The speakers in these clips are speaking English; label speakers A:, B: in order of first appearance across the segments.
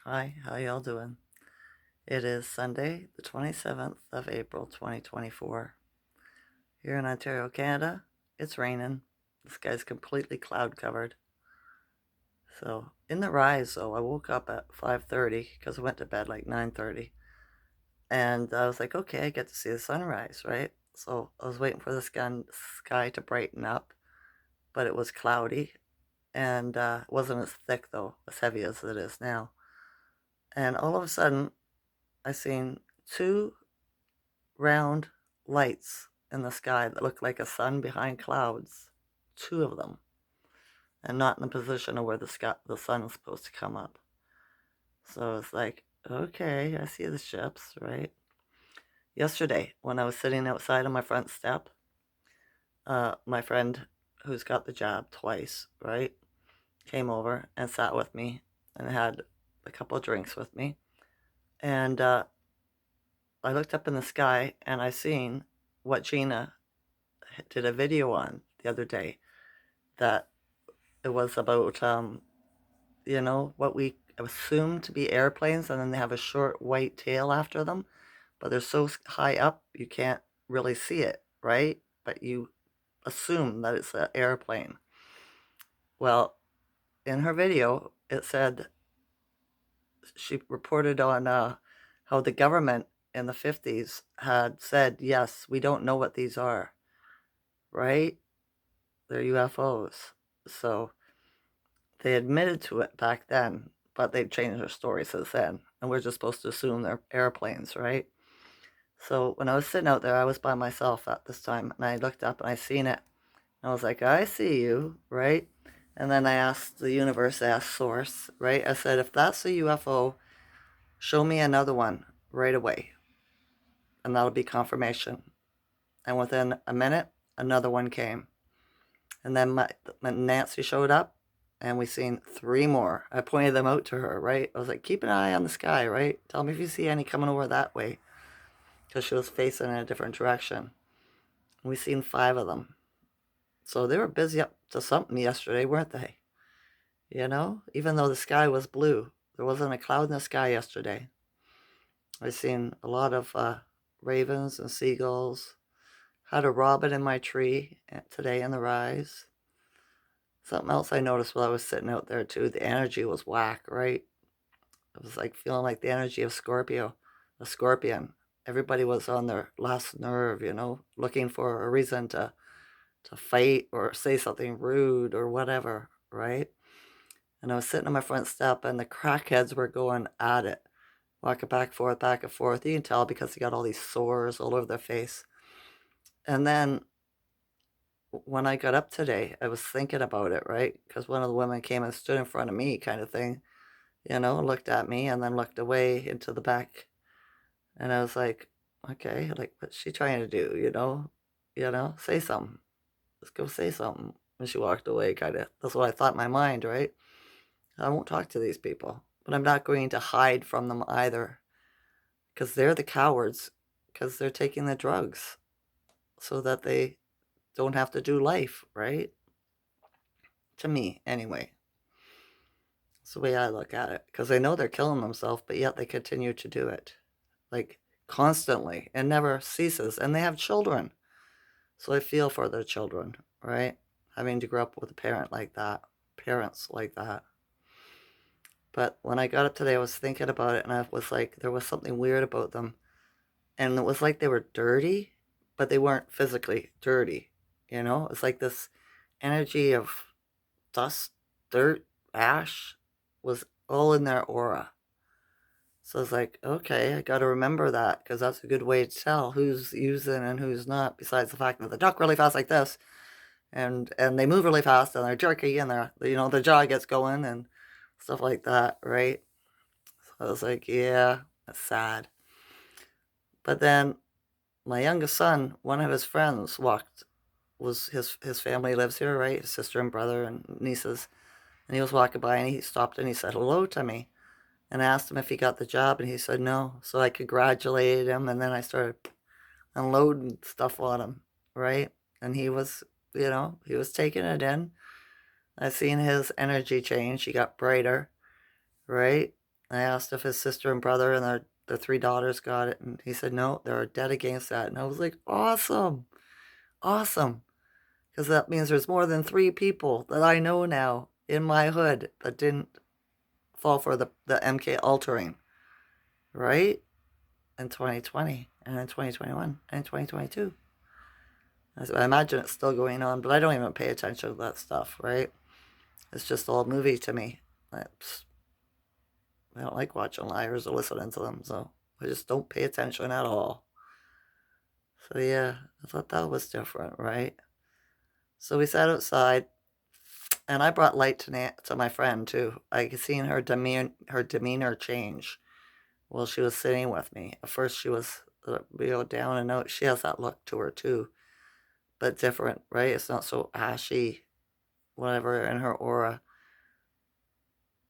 A: Hi, how y'all doing? It is Sunday, the 27th of April, 2024. Here in Ontario, Canada, it's raining. The sky's completely cloud covered. So, in the rise, though, I woke up at 5:30 because I went to bed like 9:30. And I was like, okay, I get to see the sunrise, right? So, I was waiting for the sky to brighten up, but it was cloudy and it wasn't as thick, though, as heavy as it is now. And all of a sudden, I seen two round lights in the sky that look like a sun behind clouds, two of them, and not in the position of where the sun is supposed to come up. So it's like, okay, I see the ships, right? Yesterday, when I was sitting outside on my front step, my friend who's got the job twice, right, came over and sat with me and had a couple of drinks with me. And I looked up in the sky and I seen what Gina did a video on the other day, that it was about, what we assume to be airplanes, and then they have a short white tail after them, but they're so high up you can't really see it, right? But you assume that it's an airplane. Well, in her video, it said she reported on how the government in the 50s had said, yes, we don't know what these are, right? They're UFOs. So they admitted to it back then, but they've changed their story since then. And we're just supposed to assume they're airplanes, right? So when I was sitting out there, I was by myself at this time, and I looked up and I seen it. And I was like, I see you, right? And then I asked the universe, I asked Source, right? I said, if that's a UFO, show me another one right away, and that'll be confirmation. And within a minute, another one came. And then my Nancy showed up, and we seen three more. I pointed them out to her, right? I was like, keep an eye on the sky, right? Tell me if you see any coming over that way, because she was facing in a different direction. And we seen five of them. So they were busy up to something yesterday, weren't they? Even though the sky was blue, there wasn't a cloud in the sky yesterday. I seen a lot of ravens and seagulls. Had a robin in my tree today in the rise. Something else I noticed while I was sitting out there too, the energy was whack, right? It was like feeling like the energy of Scorpio, a scorpion. Everybody was on their last nerve, looking for a reason to fight or say something rude or whatever, right? And I was sitting on my front step and the crackheads were going at it, walking back and forth, back and forth. You can tell because they got all these sores all over their face. And then when I got up today, I was thinking about it, right? Because one of the women came and stood in front of me, kind of thing, looked at me and then looked away into the back. And I was like, okay, like, what's she trying to do? Say something. Let's go say something. And she walked away, kind of. That's what I thought in my mind, right? I won't talk to these people, but I'm not going to hide from them either, because they're the cowards, because they're taking the drugs so that they don't have to do life, right? To me, anyway. That's the way I look at it, because they know they're killing themselves, but yet they continue to do it, like, constantly, and never ceases. And they have children, so I feel for their children, right? Having to grow up with a parent like that, parents like that. But when I got up today, I was thinking about it, and I was like, there was something weird about them. And it was like they were dirty, but they weren't physically dirty. It's like this energy of dust, dirt, ash was all in their aura. So I was like, okay, I got to remember that, because that's a good way to tell who's using and who's not. Besides the fact that they duck really fast like this, and they move really fast, and they're jerky, and the jaw gets going and stuff like that, right? So I was like, yeah, that's sad. But then my youngest son, one of his friends was his family lives here, right? His sister and brother and nieces. And he was walking by and he stopped and he said hello to me. And I asked him if he got the job and he said no. So I congratulated him and then I started unloading stuff on him, right? And he was taking it in. I seen his energy change. He got brighter, right? I asked if his sister and brother and their three daughters got it, and he said no, they're dead against that. And I was like, awesome, awesome, because that means there's more than three people that I know now in my hood that didn't fall for the MK altering, right? In 2020 and in 2021 and 2022. I imagine it's still going on, but I don't even pay attention to that stuff, right? It's just all movie to me. I don't like watching liars or listening to them, so I just don't pay attention at all. So yeah, I thought that was different, right? So we sat outside, and I brought light to my friend too. I could see her demeanor change while she was sitting with me. At first, she was down and out. She has that look to her too, but different, right? It's not so ashy, whatever, in her aura.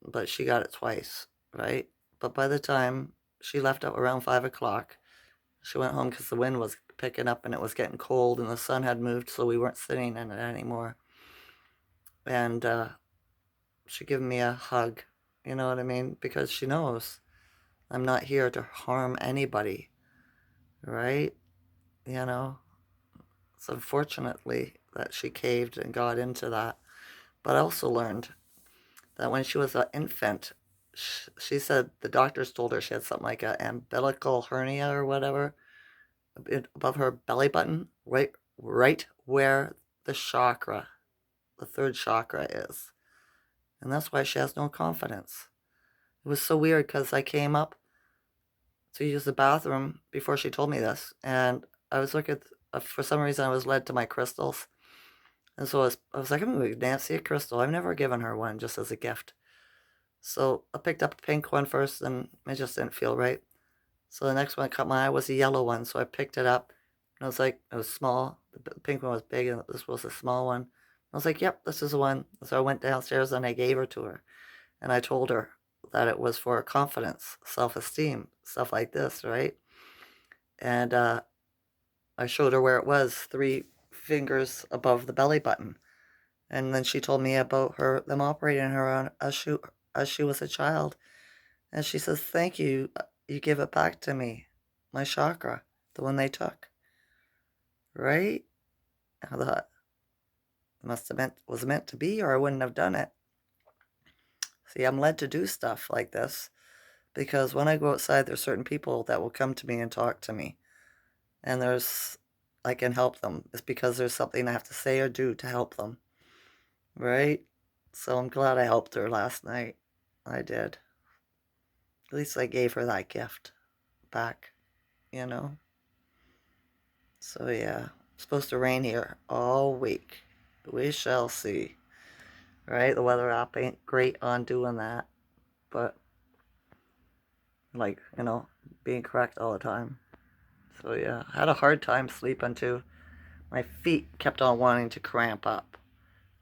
A: But she got it twice, right? But by the time she left up around 5 o'clock, she went home because the wind was picking up and it was getting cold and the sun had moved, so we weren't sitting in it anymore. And she gave me a hug, you know what I mean? Because she knows I'm not here to harm anybody, right? You know? So unfortunately that she caved and got into that. But I also learned that when she was an infant, she said the doctors told her she had something like an umbilical hernia or whatever above her belly button, right where the chakra, the third chakra is. And that's why she has no confidence. It was so weird because I came up to use the bathroom before she told me this, and I was looking, for some reason, I was led to my crystals. And so I was like, I'm going to give Nancy a crystal. I've never given her one just as a gift. So I picked up a pink one first, and it just didn't feel right. So the next one that caught my eye was a yellow one. So I picked it up, and I was like, it was small. The pink one was big, and this was a small one. I was like, yep, this is the one. So I went downstairs and I gave her to her. And I told her that it was for confidence, self-esteem, stuff like this, right? And I showed her where it was, 3 fingers above the belly button. And then she told me about them operating her on as she was a child. And she says, thank you. You give it back to me. My chakra, the one they took. Right? I thought it was meant to be, or I wouldn't have done it. See, I'm led to do stuff like this because when I go outside, there's certain people that will come to me and talk to me. And I can help them. It's because there's something I have to say or do to help them. Right? So I'm glad I helped her last night. I did. At least I gave her that gift back, you know? So yeah, it's supposed to rain here all week. We shall see. Right? The weather app ain't great on doing that. But, like, being correct all the time. So yeah, I had a hard time sleeping too. My feet kept on wanting to cramp up.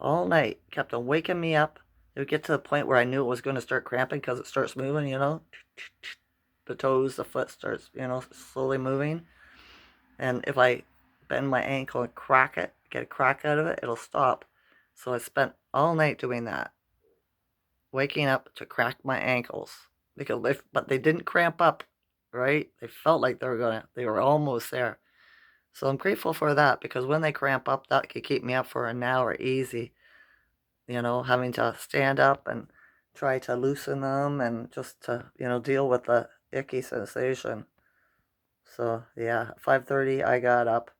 A: All night, kept on waking me up. It would get to the point where I knew it was going to start cramping because it starts moving, The toes, the foot starts, slowly moving. And if I bend my ankle and crack it, get a crack out of it, it'll stop. So I spent all night doing that, waking up to crack my ankles but they didn't cramp up, right? They felt like they were almost there. So I'm grateful for that because when they cramp up, that could keep me up for an hour easy. Having to stand up and try to loosen them and just to, deal with the icky sensation. So yeah, at 5:30 I got up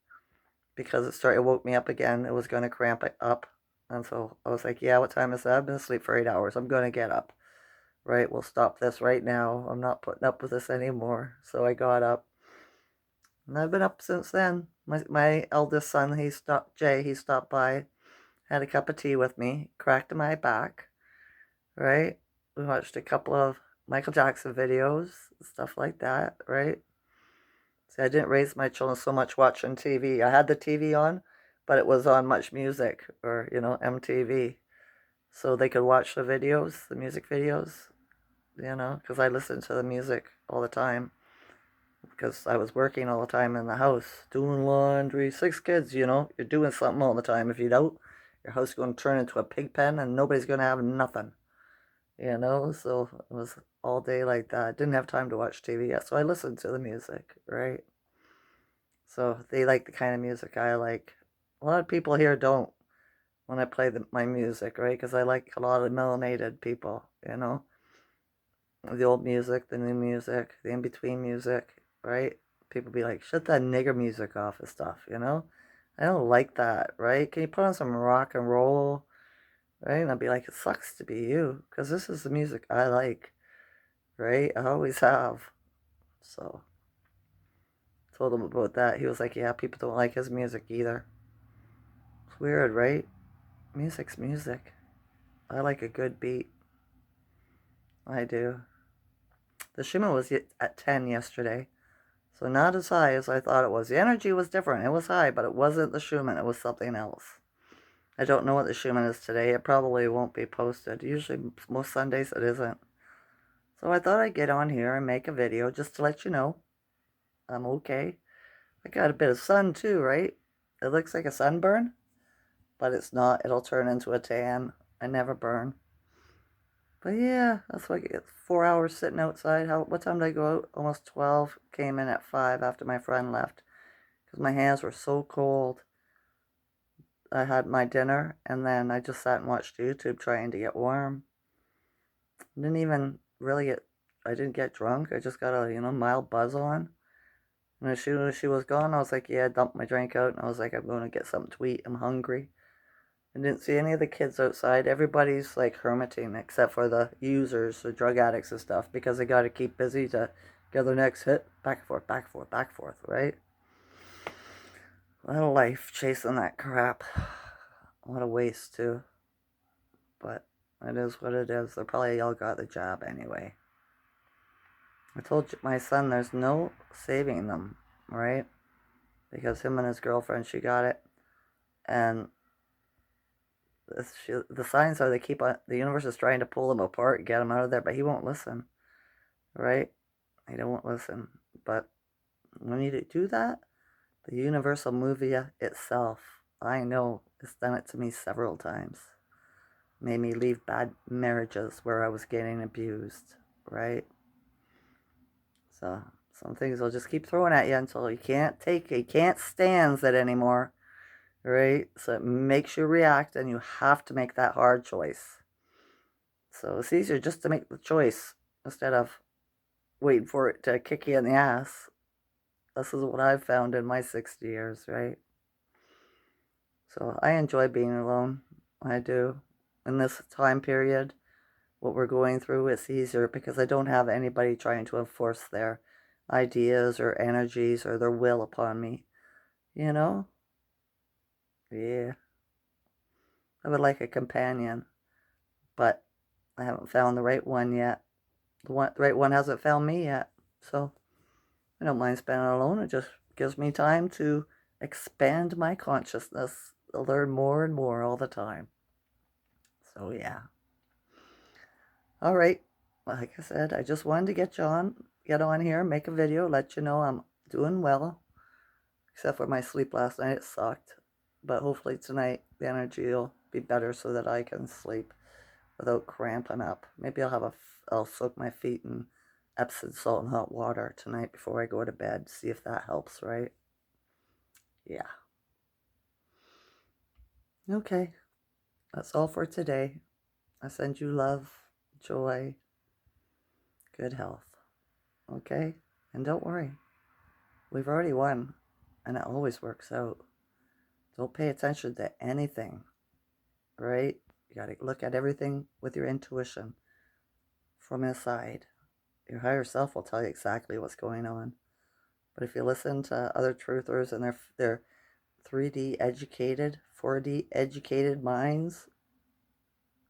A: because it woke me up again. It was going to cramp it up. And so I was like, yeah, what time is that? I've been asleep for 8 hours. I'm going to get up. Right, we'll stop this right now. I'm not putting up with this anymore. So I got up. And I've been up since then. My eldest son, he stopped by, had a cup of tea with me, cracked my back, right? We watched a couple of Michael Jackson videos, stuff like that, right? See, I didn't raise my children so much watching TV. I had the TV on, but it was on Much Music or, MTV. So they could watch the music videos, because I listened to the music all the time. Because I was working all the time in the house, doing laundry, 6 kids, you're doing something all the time. If you don't, your house is going to turn into a pig pen and nobody's going to have nothing, you know, so it was all day like that. Didn't have time to watch TV yet, so I listened to the music, right? So they like the kind of music I like. A lot of people here don't when I play my music, right? Because I like a lot of melanated people, you know, the old music, the new music, the in between music, right? People be like, shut that nigger music off and stuff, you know? I don't like that, right? Can you put on some rock and roll, right? And I'd be like, it sucks to be you, because this is the music I like, right? I always have. So, told him about that. He was like, yeah, people don't like his music either. It's weird, right? Music's music. I like a good beat. I do. The Schumann was at 10 yesterday, so not as high as I thought it was. The energy was different. It was high, but it wasn't the Schumann. It was something else. I don't know what the Schumann is today. It probably won't be posted. Usually, most Sundays, it isn't. So I thought I'd get on here and make a video just to let you know I'm okay. I got a bit of sun too, right? It looks like a sunburn, but it's not. It'll turn into a tan. I never burn. But yeah, that's like it's 4 hours sitting outside. What time did I go out? Almost 12. Came in at 5 after my friend left because my hands were so cold. I had my dinner and then I just sat and watched YouTube trying to get warm. Didn't even really get. I didn't get drunk. I just got a mild buzz on. And as soon as she was gone, I was like, yeah, I dumped my drink out and I was like, I'm going to get something to eat. I'm hungry. I didn't see any of the kids outside. Everybody's like hermiting except for the users, the drug addicts and stuff, because they got to keep busy to get their next hit. Back and forth, back and forth, back and forth, right? What a life chasing that crap. What a waste, too. But it is what it is. They probably all got the job anyway. I told my son there's no saving them, right? Because him and his girlfriend, she got it. And the signs are they keep on, the universe is trying to pull him apart, get him out of there, but he won't listen, right? He won't listen. But when you do that, the universe will move you itself. I know it's done it to me several times. Made me leave bad marriages where I was getting abused, right? So some things will just keep throwing at you until you can't take it, you can't stand it anymore, right? So it makes you react and you have to make that hard choice. So it's easier just to make the choice instead of waiting for it to kick you in the ass. This is what I've found in my 60 years, right? So I enjoy being alone. I do. In this time period, what we're going through, it's easier because I don't have anybody trying to enforce their ideas or energies or their will upon me. You know? Yeah. I would like a companion, but I haven't found the right one yet. The right one hasn't found me yet. So I don't mind spending alone. It just gives me time to expand my consciousness, learn more and more all the time. So yeah. All right. Like I said, I just wanted to get on here, make a video, let you know I'm doing well. Except for my sleep last night, it sucked. But hopefully tonight the energy will be better so that I can sleep without cramping up. Maybe I'll soak my feet in Epsom salt and hot water tonight before I go to bed. See if that helps, right? Yeah. Okay. That's all for today. I send you love, joy, good health. Okay? And don't worry. We've already won. And it always works out. Don't pay attention to anything, right? You got to look at everything with your intuition from inside. Your higher self will tell you exactly what's going on. But if you listen to other truthers and their 3D educated, 4D educated minds,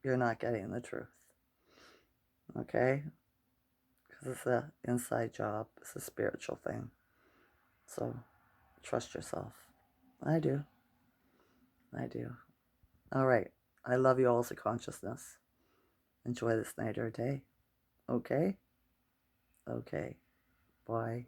A: you're not getting the truth. Okay? Because it's an inside job. It's a spiritual thing. So trust yourself. I do. I do. All right. I love you all as a consciousness. Enjoy this night or day. Okay? Okay. Bye.